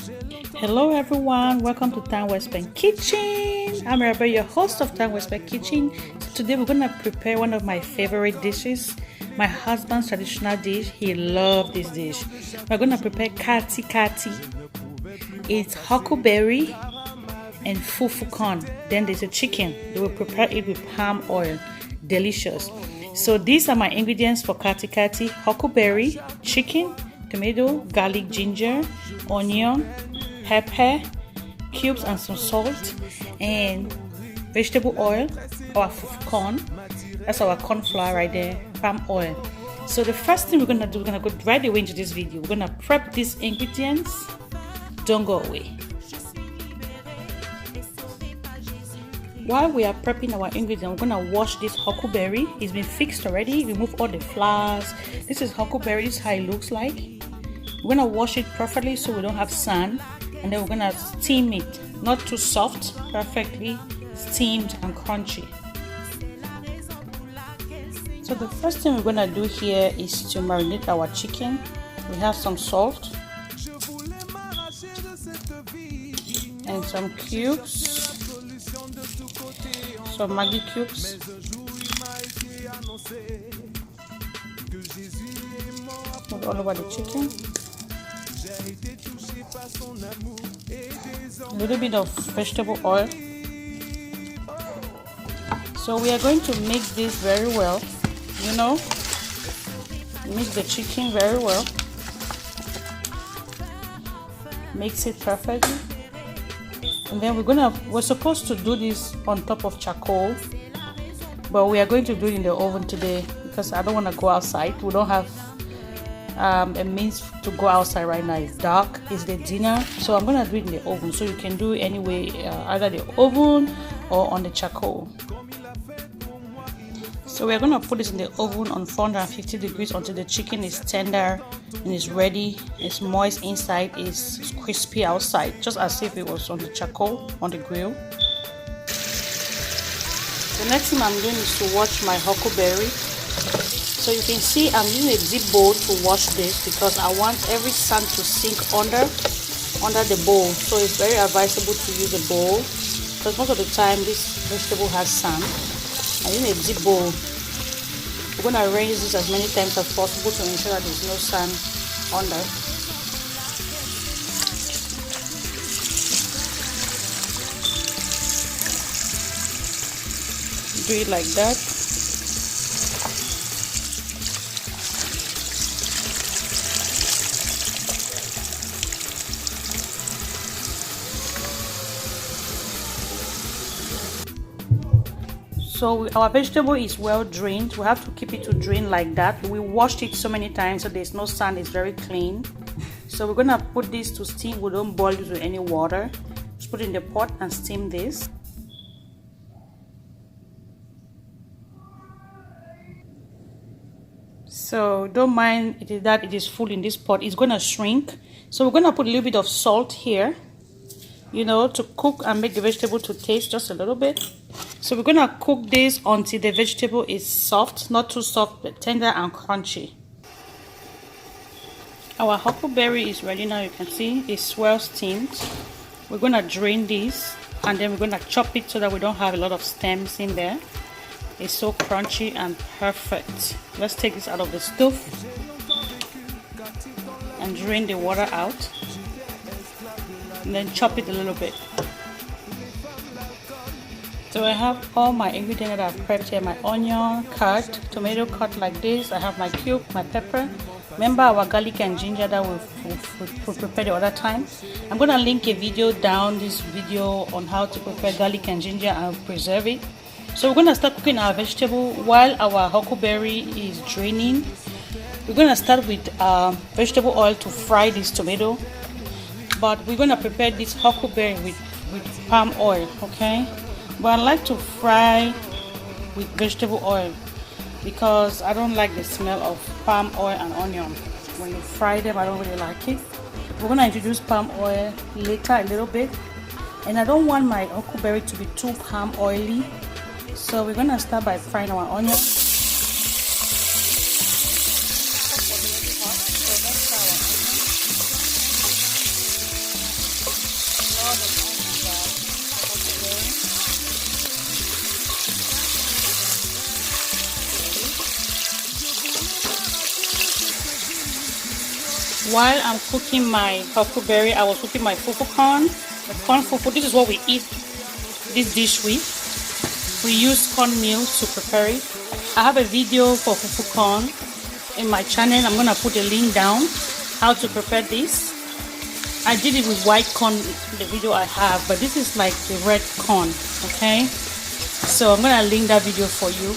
Hello everyone, welcome to TimewellSpent Kitchen. I'm Rebecca, your host of TimewellSpent Kitchen. So today we're gonna prepare one of my favorite dishes, my husband's traditional dish. He loved this dish. We're gonna prepare khati-khati. It's huckleberry and fufu corn. Then there's a chicken. They will prepare it with palm oil. Delicious. So these are my ingredients for khati-khati: huckleberry, chicken, tomato, garlic, ginger, onion, pepper, cubes and some salt, and vegetable oil, our corn. That's our corn flour right there, palm oil. So the first thing we're gonna do, we're gonna go right away into this video. We're gonna prep these ingredients. Don't go away. While we are prepping our ingredients, we're gonna wash this huckleberry. It's been fixed already. Remove all the flowers. This is huckleberry. This is how it looks like. We're gonna wash it properly so we don't have sand, and then we're gonna steam it. Not too soft, perfectly steamed and crunchy. So the first thing we're gonna do here is to marinate our chicken. We have some salt and some cubes, some Maggi cubes, put all over the chicken. A little bit of vegetable oil. So we are going to mix this very well, mix the chicken very well, mix it perfectly, and then we're supposed to do this on top of charcoal, but we are going to do it in the oven today because I don't want to go outside. We don't have a means to go outside right now. It's dark, it's the dinner, so I'm gonna do it in the oven. So you can do it anyway, either the oven or on the charcoal. So we're gonna put this in the oven on 450 degrees until the chicken is tender and is ready. It's moist inside, it's crispy outside, just as if it was on the charcoal on the grill. The next thing I'm doing is to wash my huckleberry. So you can see I'm using a deep bowl to wash this because I want every sand to sink under the bowl. So it's very advisable to use a bowl because most of the time this vegetable has sand. I'm using a deep bowl. We're going to arrange this as many times as possible to ensure that there's no sand under. Do it like that. So our vegetable is well drained. We have to keep it to drain like that. We washed it so many times so there's no sand. It's very clean. So we're gonna put this to steam. We don't boil it with any water. Just put it in the pot and steam this. So don't mind it is that it is full in this pot. It's gonna shrink. So we're gonna put a little bit of salt here, to cook and make the vegetable to taste just a little bit. So we're gonna cook this until the vegetable is soft, not too soft, but tender and crunchy. Our huckleberry is ready now. You can see it's well steamed. We're gonna drain this and then we're gonna chop it so that we don't have a lot of stems in there. It's so crunchy and perfect. Let's take this out of the stove and drain the water out, and then chop it a little bit. So I have all my ingredients that I've prepped here. My onion cut, tomato cut like this. I have my cube, my pepper. Remember our garlic and ginger that we prepared the other time. I'm going to link a video down this video on how to prepare garlic and ginger and preserve it. So we're going to start cooking our vegetable while our huckleberry is draining. We're going to start with vegetable oil to fry this tomato. But we're going to prepare this huckleberry with palm oil, okay? But I like to fry with vegetable oil because I don't like the smell of palm oil and onion. When you fry them, I don't really like it. We're going to introduce palm oil later a little bit. And I don't want my huckleberry to be too palm oily. So we're going to start by frying our onion. While I'm cooking my huckleberry, I was cooking my fufu corn. The corn fufu, this is what we eat this dish with. We use cornmeal to prepare it. I have a video for fufu corn in my channel. I'm gonna put a link down how to prepare this. I did it with white corn, the video I have, but this is like the red corn, okay? So I'm gonna link that video for you.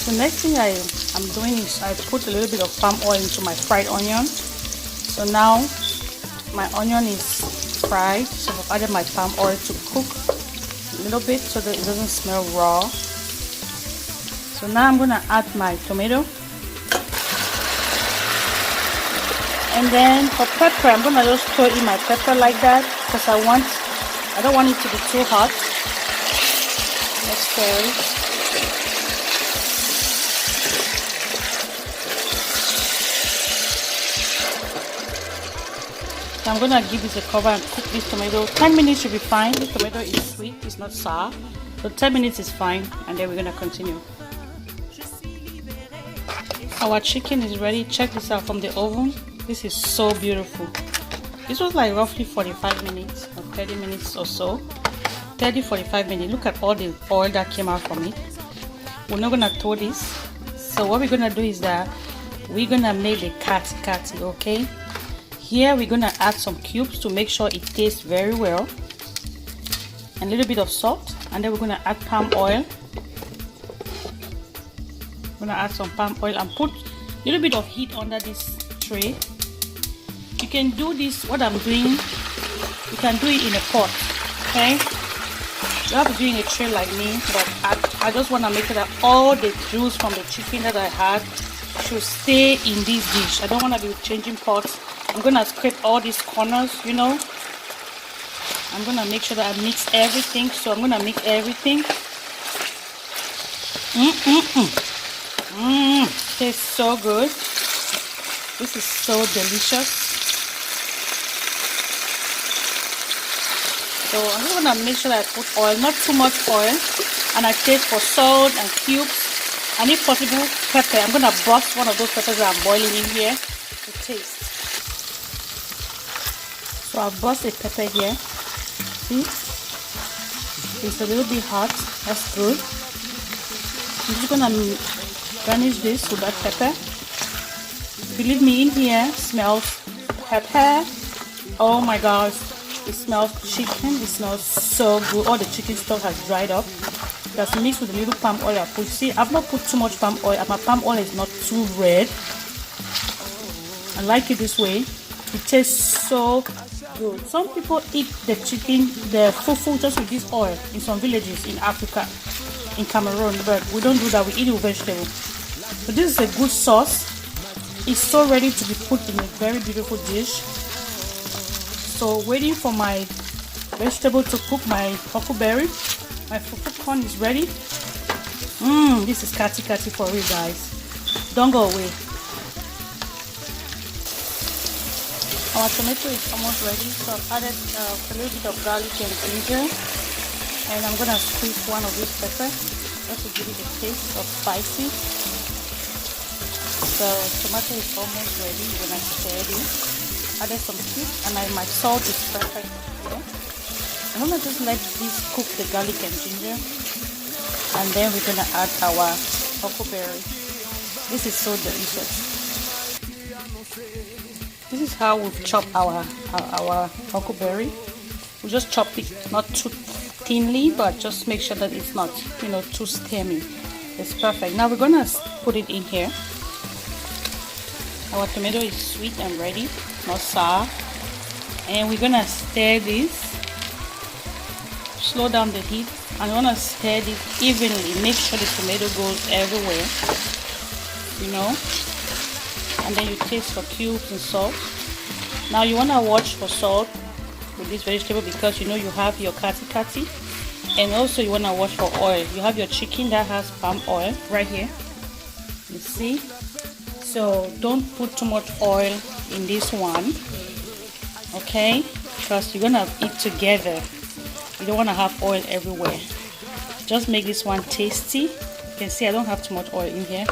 The next thing I'm doing is I put a little bit of palm oil into my fried onion. So now my onion is fried, so I've added my palm oil to cook a little bit so that it doesn't smell raw. So now I'm gonna add my tomato, and then for pepper, I'm gonna just throw in my pepper like that because I don't want it to be too hot. Let's stir it. I'm gonna give this a cover and cook this tomato. 10 minutes should be fine. This tomato is sweet, it's not sour. So 10 minutes is fine, and then we're gonna continue. Our chicken is ready. Check this out from the oven. This is so beautiful. This was like roughly 45 minutes or 30 minutes or so. 30-45 minutes. Look at all the oil that came out from it. We're not gonna throw this. So what we're gonna do is that we're gonna make the khati-khati, okay? Here we're gonna add some cubes to make sure it tastes very well, and a little bit of salt, and then we're gonna add palm oil. I'm gonna add some palm oil and put a little bit of heat under this tray. You can do this, what I'm doing, you can do it in a pot, okay? You have to do it in a tray like me, but I just want to make sure that all the juice from the chicken that I had should stay in this dish. I don't want to be changing pots. I'm gonna scrape all these corners, you know. I'm gonna make sure that I mix everything. So I'm gonna mix everything. Tastes so good. This is so delicious. So I'm just gonna make sure that I put oil, not too much oil, and I taste for salt and cubes, and if possible, pepper. I'm gonna burst one of those peppers that I'm boiling in here to taste. So I'll burst a pepper here. See? It's a little bit hot. That's good. I'm just gonna garnish this with that pepper. Believe me, in here smells pepper. Oh my gosh. It smells chicken. It smells so good. All the chicken stock has dried up. That's mixed with a little palm oil I put. See, I've not put too much palm oil. My palm oil is not too red. I like it this way. It tastes so good. Some people eat the chicken, the fufu, just with this oil in some villages in Africa, in Cameroon, but we don't do that. We eat it with vegetable. But this is a good sauce. It's so ready to be put in a very beautiful dish. So waiting for my vegetable to cook, my huckleberry. My fufu corn is ready. This is khati-khati for you guys. Don't go away. Our tomato is almost ready, so I've added a little bit of garlic and ginger, and I'm gonna squeeze one of these peppers just to give it a taste of spicy. The tomato is almost ready. When I stir it, added some cubes, and my salt is perfect here. I'm gonna just let this cook the garlic and ginger, and then we're gonna add our huckleberry. This is so delicious. This is how we've chopped our huckleberry. We just chop it not too thinly, but just make sure that it's not, you know, too steamy. It's perfect. Now we're gonna put it in here. Our tomato is sweet and ready, not sour, and we're gonna stir this. Slow down the heat, and we're gonna stir this evenly. Make sure the tomato goes everywhere, you know. And then you taste for cubes and salt. Now you want to watch for salt with this vegetable because you know you have your khati-khati, and also you want to watch for oil. You have your chicken that has palm oil right here, you see. So don't put too much oil in this one, okay, because you're gonna eat together. You don't want to have oil everywhere. Just make this one tasty. You can see I don't have too much oil in here.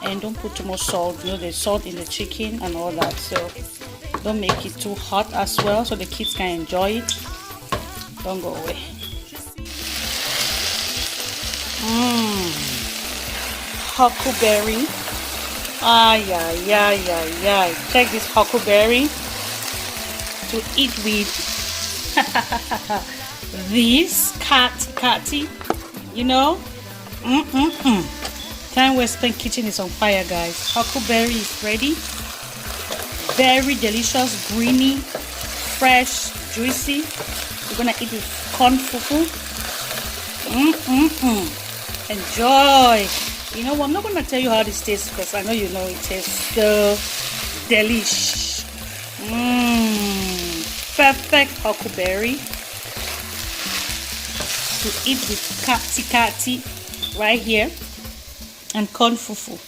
and don't put too much salt. You know, there's salt in the chicken and all that, so don't make it too hot as well, so the kids can enjoy it. Don't go away. Huckleberry. Yeah. Check this Huckleberry to eat with this khati-khati. You know, TimewellSpent kitchen is on fire, guys. Huckleberry is ready. Very delicious, greeny, fresh, juicy. We're gonna eat with corn fufu. Enjoy. You know what? I'm not gonna tell you how this tastes because I know you know it tastes so delish. Perfect Huckleberry to eat with khati-khati right here and corn fufu.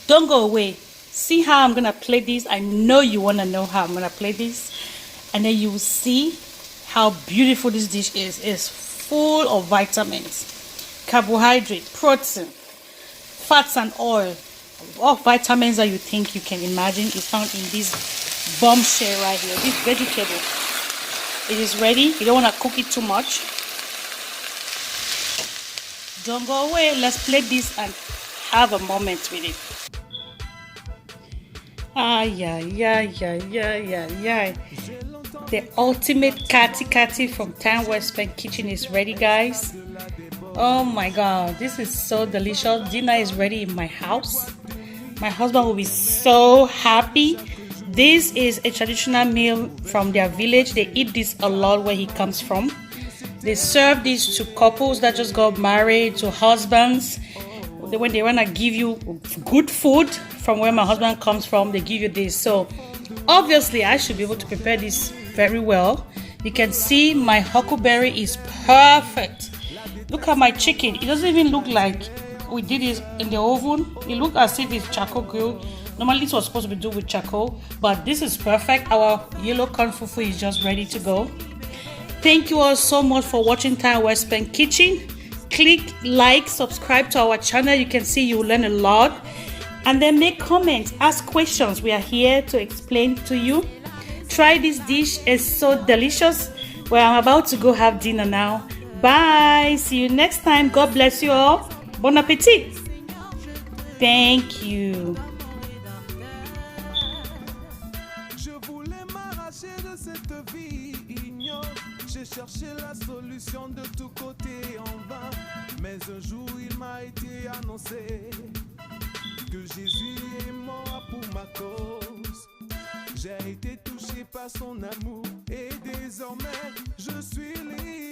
Don't go away. See how I'm gonna play this. I know you wanna know how I'm gonna play this, and then you will see how beautiful this dish is. It's full of vitamins, carbohydrate, protein, fats and oil. All vitamins that you think you can imagine is found in this bombshell right here, this vegetable. It is ready. You don't want to cook it too much. Don't go away. Let's plate this and have a moment with it. The ultimate khati-khati from TimewellSpent kitchen is ready, guys. Oh my god, this is so delicious. Dinner is ready in my house. My husband will be so happy. This is a traditional meal from their village. They eat this a lot where he comes from. They serve this to couples that just got married, to husbands. When they want to give you good food from where my husband comes from, they give you this. So obviously I should be able to prepare this very well. You can see my Huckleberry is perfect. Look at my chicken. It doesn't even look like we did it in the oven. It looks as if it's charcoal grilled. Normally this was supposed to be done with charcoal, but this is perfect. Our yellow corn fufu is just ready to go. Thank you all so much for watching TimewellSpent kitchen. Click like, subscribe to our channel. You can see you will learn a lot, and then make comments, ask questions. We are here to explain to you. Try this dish. It's so delicious. Well, I'm about to go have dinner now. Bye. See you next time. God bless you all. Bon appetit. Thank you. J'ai cherché la solution de tous côtés en vain, mais un jour il m'a été annoncé que Jésus est mort pour ma cause. J'ai été touché par son amour et désormais je suis libre.